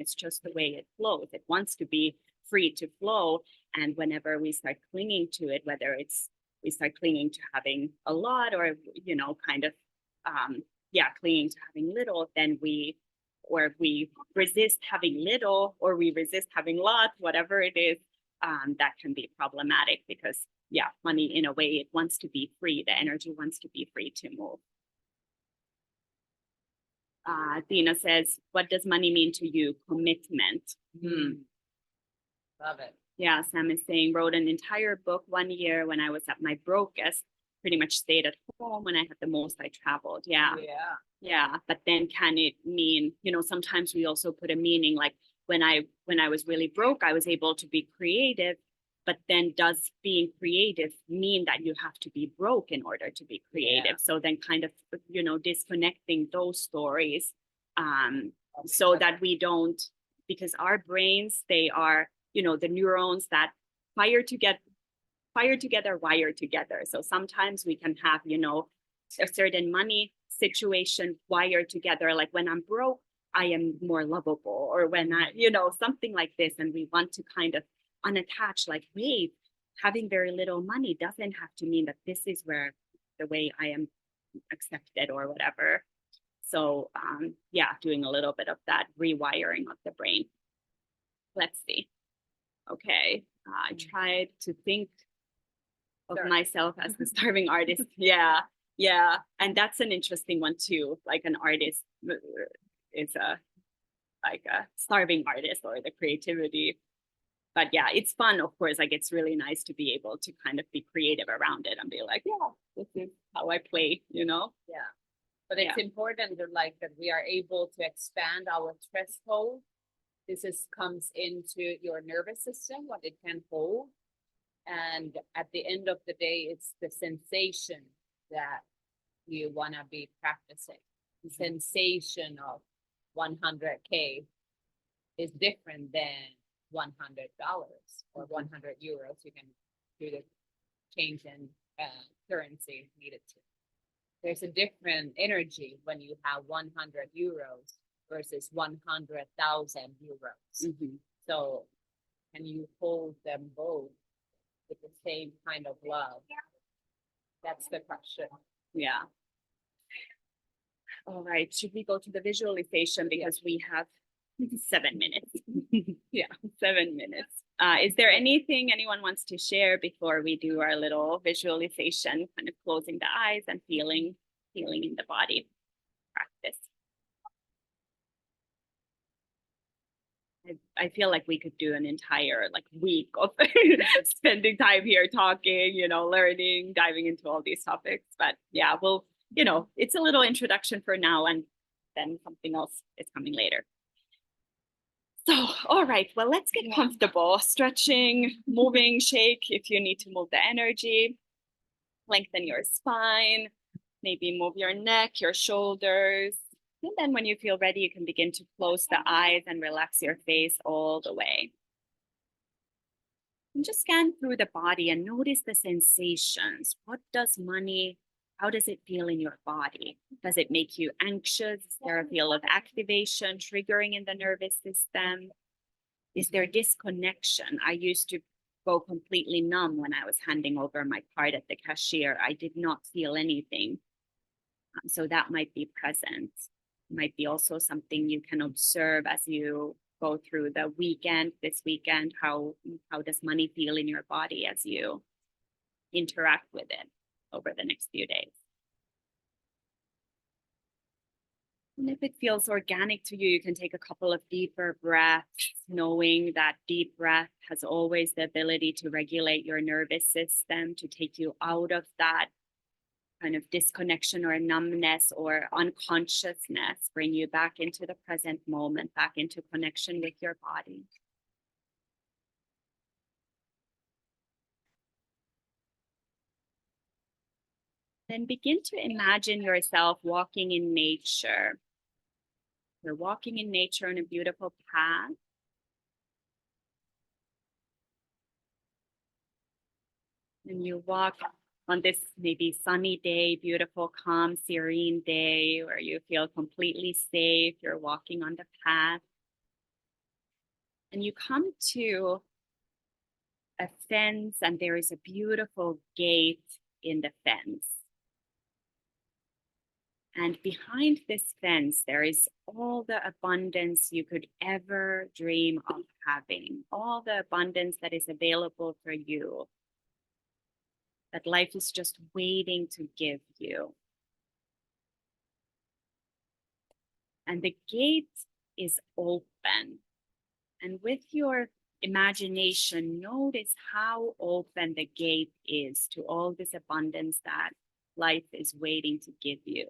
B: It's just the way it flows. It wants to be free to flow. And whenever we start clinging to it, whether it's we start clinging to having a lot or, you know, kind of, clinging to having little, then we resist having little or we resist having lots, whatever it is, that can be problematic because, money in a way, it wants to be free. The energy wants to be free to move. Dina says, what does money mean to you? Commitment.
A: Love it.
B: Yeah, Sam is saying, wrote an entire book 1 year when I was at my brokest, pretty much stayed at home. When I had the most, I traveled. Yeah. But then can it mean, you know, sometimes we also put a meaning like when I was really broke, I was able to be creative. But then does being creative mean that you have to be broke in order to be creative? So then kind of, you know, disconnecting those stories so that we don't, because our brains, they are, you know, the neurons that fire together, wire together. So sometimes we can have, you know, a certain money situation wired together. Like when I'm broke, I am more lovable, or when I, you know, something like this. And we want to kind of unattach, like, wait, having very little money doesn't have to mean that this is where the way I am accepted or whatever. So doing a little bit of that rewiring of the brain. Let's see. Okay, I tried to think of myself as the starving artist. Yeah. And that's an interesting one too. Like an artist is a starving artist or the creativity. But yeah, it's fun, of course. Like it's really nice to be able to kind of be creative around it and be like, this is how I play, you know?
A: Yeah. But it's important to like that we are able to expand our threshold. This comes into your nervous system, what it can hold. And at the end of the day, it's the sensation that you want to be practicing. The sensation of 100K is different than $100 or 100 euros. You can do the change in currency needed to. There's a different energy when you have 100 euros versus 100,000 euros.
B: Mhm.
A: So can you hold them both with the same kind of love? That's the question.
B: Yeah. All right. Should we go to the visualization because we have 7 minutes? Yeah, 7 minutes. Is there anything anyone wants to share before we do our little visualization, kind of closing the eyes and feeling in the body practice? I feel like we could do an entire week of spending time here talking, learning, diving into all these topics. But yeah, we'll, it's a little introduction for now, and then something else is coming later. So, all right, well, let's get comfortable. Stretching, moving, shake if you need to move the energy. Lengthen your spine, maybe move your neck, your shoulders. And then when you feel ready, you can begin to close the eyes and relax your face all the way. And just scan through the body and notice the sensations. What does money, how does it feel in your body? Does it make you anxious? Is there a feel of activation, triggering in the nervous system? Is there disconnection? I used to go completely numb when I was handing over my card at the cashier. I did not feel anything. So that might be present. Might be also something you can observe as you go through the weekend, this weekend. How does money feel in your body as you interact with it over the next few days? And if it feels organic to you, you can take a couple of deeper breaths, knowing that deep breath has always the ability to regulate your nervous system, to take you out of that kind of disconnection or numbness or unconsciousness, bring you back into the present moment, back into connection with your body. Then begin to imagine yourself walking in nature. You're walking in nature on a beautiful path. And you walk on this maybe sunny day, beautiful, calm, serene day where you feel completely safe. You're walking on the path. And you come to a fence, and there is a beautiful gate in the fence. And behind this fence, there is all the abundance you could ever dream of having, all the abundance that is available for you, that life is just waiting to give you. And the gate is open. And with your imagination, notice how open the gate is to all this abundance that life is waiting to give you.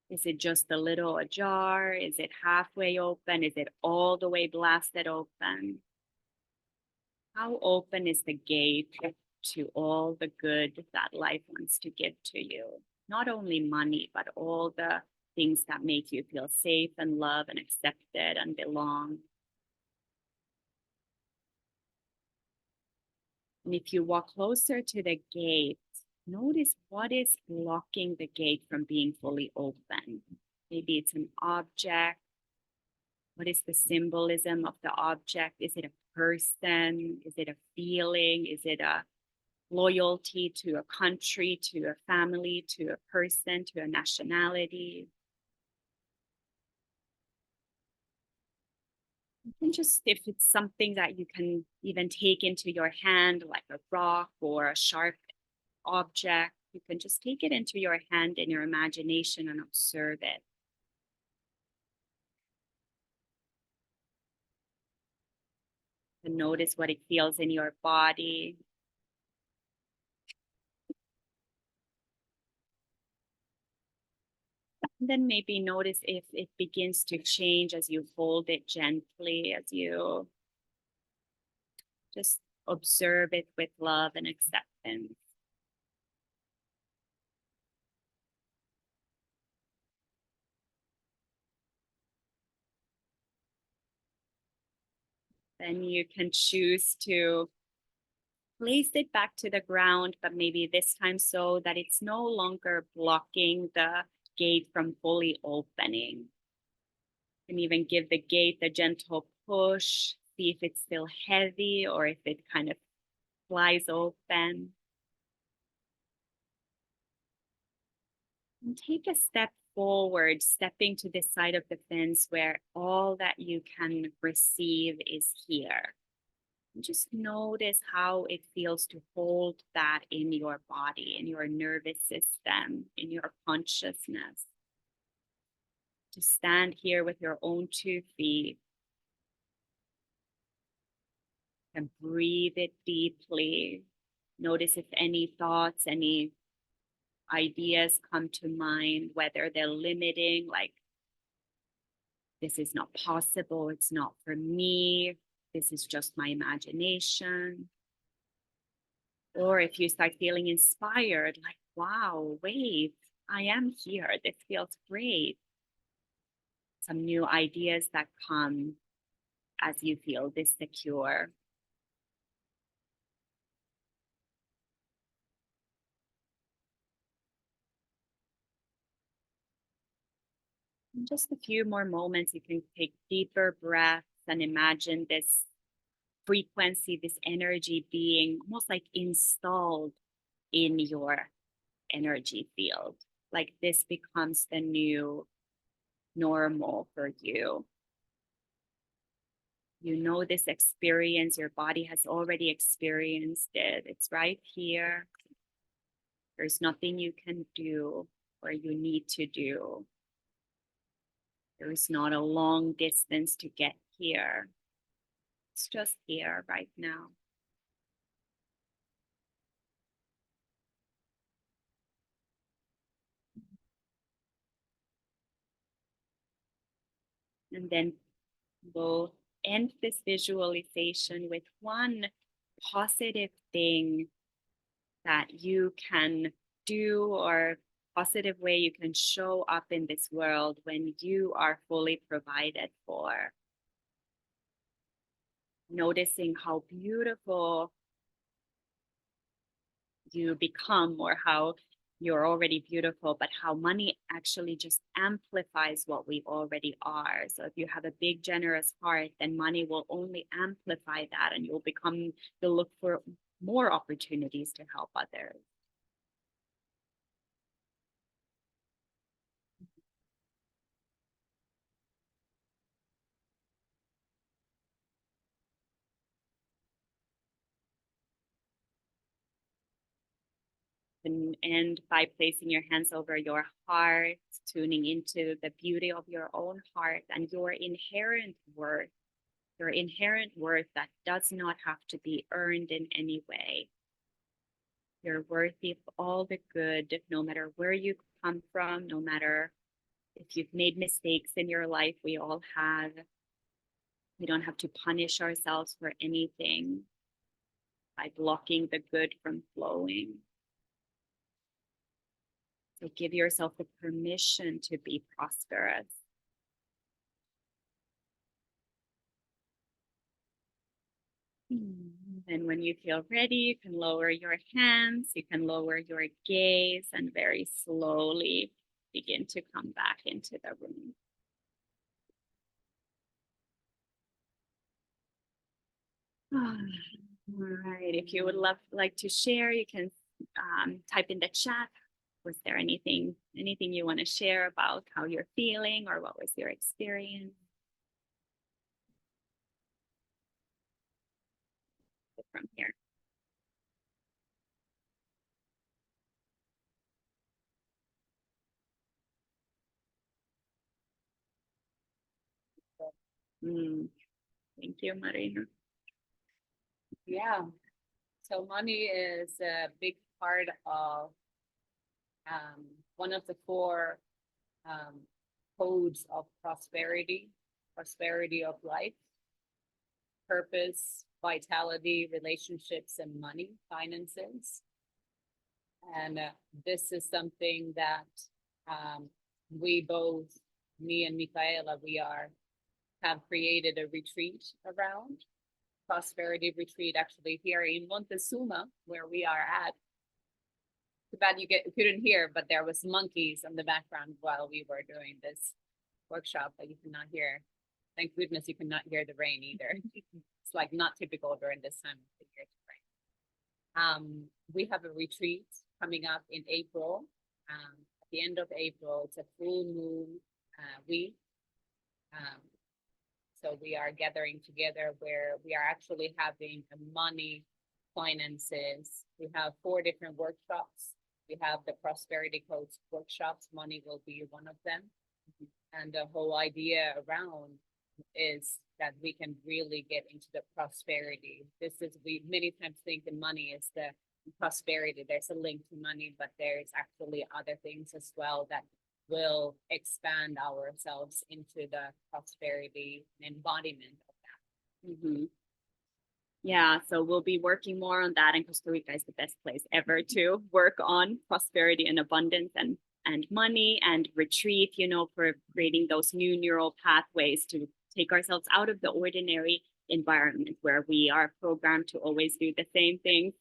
B: Is it just a little ajar? Is it halfway open? Is it all the way blasted open? How open is the gate to all the good that life wants to give to you? Not only money, but all the things that make you feel safe and loved and accepted and belong. And if you walk closer to the gate, notice what is blocking the gate from being fully open. Maybe it's an object. What is the symbolism of the object? Is it a person? Is it a feeling? Is it a loyalty to a country, to a family, to a person, to a nationality? And just if it's something that you can even take into your hand, like a rock or a sharp object, you can just take it into your hand in your imagination and observe it. And notice what it feels in your body. And then maybe notice if it begins to change as you hold it gently, as you just observe it with love and acceptance. Then you can choose to place it back to the ground, but maybe this time so that it's no longer blocking the gate from fully opening. You can even give the gate a gentle push, see if it's still heavy or if it kind of flies open. And take a step forward, stepping to this side of the fence where all that you can receive is here. And just notice how it feels to hold that in your body, in your nervous system, in your consciousness. To stand here with your own 2 feet and breathe it deeply. Notice if any thoughts, any ideas come to mind, whether they're limiting, like, this is not possible, it's not for me, this is just my imagination. Or if you start feeling inspired, like, wow, wait, I am here, this feels great. Some new ideas that come as you feel this secure. In just a few more moments, you can take deeper breaths and imagine this frequency, this energy being almost like installed in your energy field. Like this becomes the new normal for you. You know this experience, your body has already experienced it. It's right here. There's nothing you can do or you need to do. There is not a long distance to get here. It's just here right now. And then we'll end this visualization with one positive thing that you can do or positive way you can show up in this world when you are fully provided for. Noticing how beautiful you become or how you're already beautiful, but how money actually just amplifies what we already are. So if you have a big, generous heart, then money will only amplify that and you'll look for more opportunities to help others. And end by placing your hands over your heart, tuning into the beauty of your own heart and your inherent worth that does not have to be earned in any way. You're worthy of all the good, no matter where you come from, no matter if you've made mistakes in your life, we all have. We don't have to punish ourselves for anything by blocking the good from flowing. So give yourself the permission to be prosperous. And when you feel ready, you can lower your hands, you can lower your gaze, and very slowly begin to come back into the room. All right, if you would like to share, you can type in the chat. Was there anything you want to share about how you're feeling or what was your experience? From here. Thank you, Marina.
A: Yeah. So money is a big part of one of the four codes of prosperity of life, purpose, vitality, relationships, and money, finances. And this is something that we both, me and Mikaela, have created a retreat around. prosperity retreat actually here in Montezuma, where we are at. Too bad you couldn't hear, but there was monkeys in the background while we were doing this workshop, but you could not hear. Thank goodness you could not hear the rain either. It's like not typical during this time of the year to rain. We have a retreat coming up in April. At the end of April, it's a full moon week. So we are gathering together where we are actually having a money, finances. We have 4 different workshops. We have the prosperity coach workshops. Money will be one of them. And the whole idea around is that we can really get into the prosperity. We many times think the money is the prosperity. There's a link to money, but there's actually other things as well that will expand ourselves into the prosperity embodiment of that.
B: Yeah, so we'll be working more on that, and Costa Rica is the best place ever to work on prosperity and abundance and money and retreat, you know, for creating those new neural pathways to take ourselves out of the ordinary environment where we are programmed to always do the same things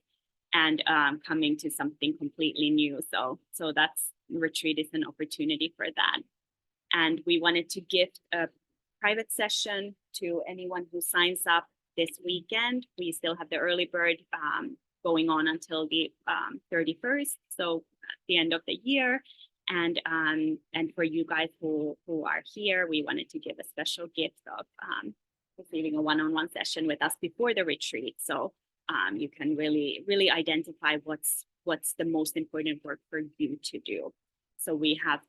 B: and coming to something completely new. So that's retreat is an opportunity for that. And we wanted to gift a private session to anyone who signs up this weekend. We still have the early bird going on until the 31st, so at the end of the year. And for you guys who are here, we wanted to give a special gift of receiving a one-on-one session with us before the retreat. So you can really identify what's the most important work for you to do. So we have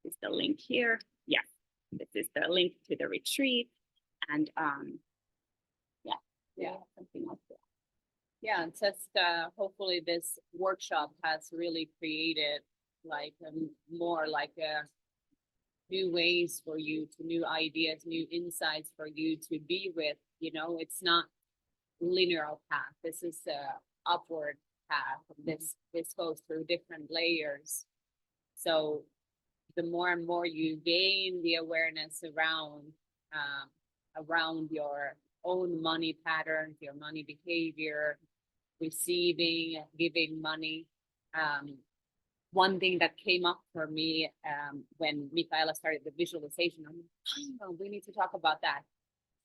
B: is the link here. Yeah, this is the link to the retreat. And
A: Yeah.
B: something else.
A: Yeah, and just hopefully this workshop has really created like more like new ways for you to, new ideas, new insights for you to be with. You know, it's not linear path. This is a upward path. This goes through different layers. So the more and more you gain the awareness around your own money patterns, your money behavior, receiving, giving money. One thing that came up for me when Mikaela started the visualization, I'm like, oh, we need to talk about that.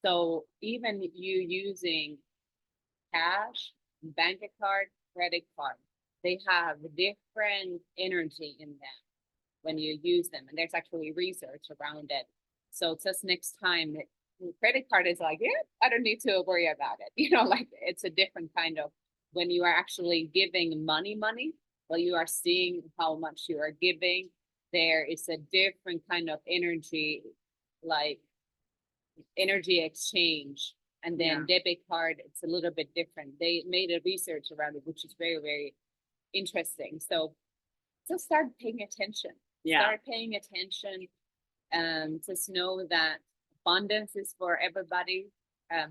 A: So even you using cash, bank card, credit card, they have different energy in them when you use them. And there's actually research around it. So just next time, credit card is like, yeah, I don't need to worry about it. You know, like it's a different kind of, when you are actually giving money, well, you are seeing how much you are giving. There is a different kind of energy, like energy exchange. And then debit card, it's a little bit different. They made a research around it, which is very, very interesting. So start paying attention. Start paying attention. Just know that abundance is for everybody,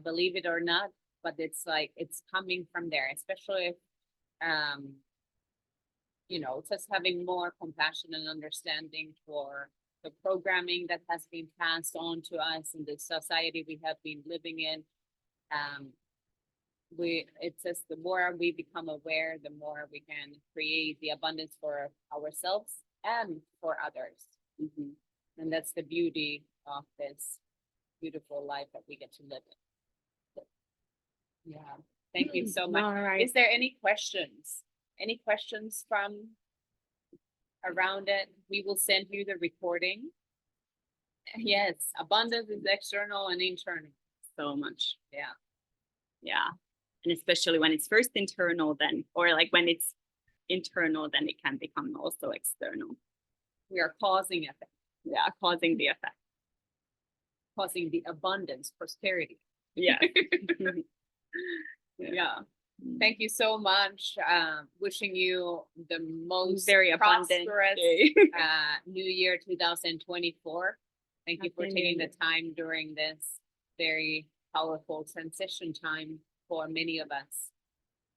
A: believe it or not, but it's like, it's coming from there, especially if, you know, just having more compassion and understanding for the programming that has been passed on to us in the society we have been living in. It's just the more we become aware, the more we can create the abundance for ourselves and for others. And that's the beauty of this beautiful life that we get to live in. Yeah, thank you so much.
B: All right.
A: Is there any questions? Any questions from around it? We will send you the recording. Yes, abundance is external and internal.
B: So much.
A: Yeah.
B: And especially when it's first internal, then, or like when it's internal, then it can become also external.
A: We are causing effect.
B: Yeah, causing the effect.
A: Causing the abundance, prosperity.
B: Yeah.
A: Yeah. Thank you so much. Wishing you the most
B: very abundant
A: prosperous New Year 2024. Thank you for taking the time during this very powerful transition time for many of us.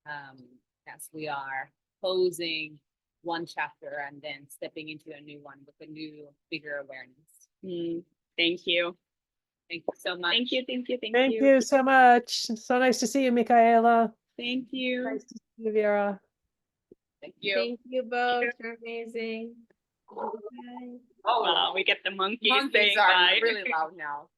A: As we are closing one chapter and then stepping into a new one with a new, bigger awareness.
B: Thank you.
A: Thank you so much.
B: Thank you, thank you,
D: Thank you so much. So nice to see you, Mikaela.
B: Thank you.
D: Nice to see you, Veera.
A: Thank you.
C: Thank you both. You're amazing. Bye.
A: Oh,
B: Wow, we get the monkeys
A: monkeys
B: saying
A: are
B: bye.
A: really loud now.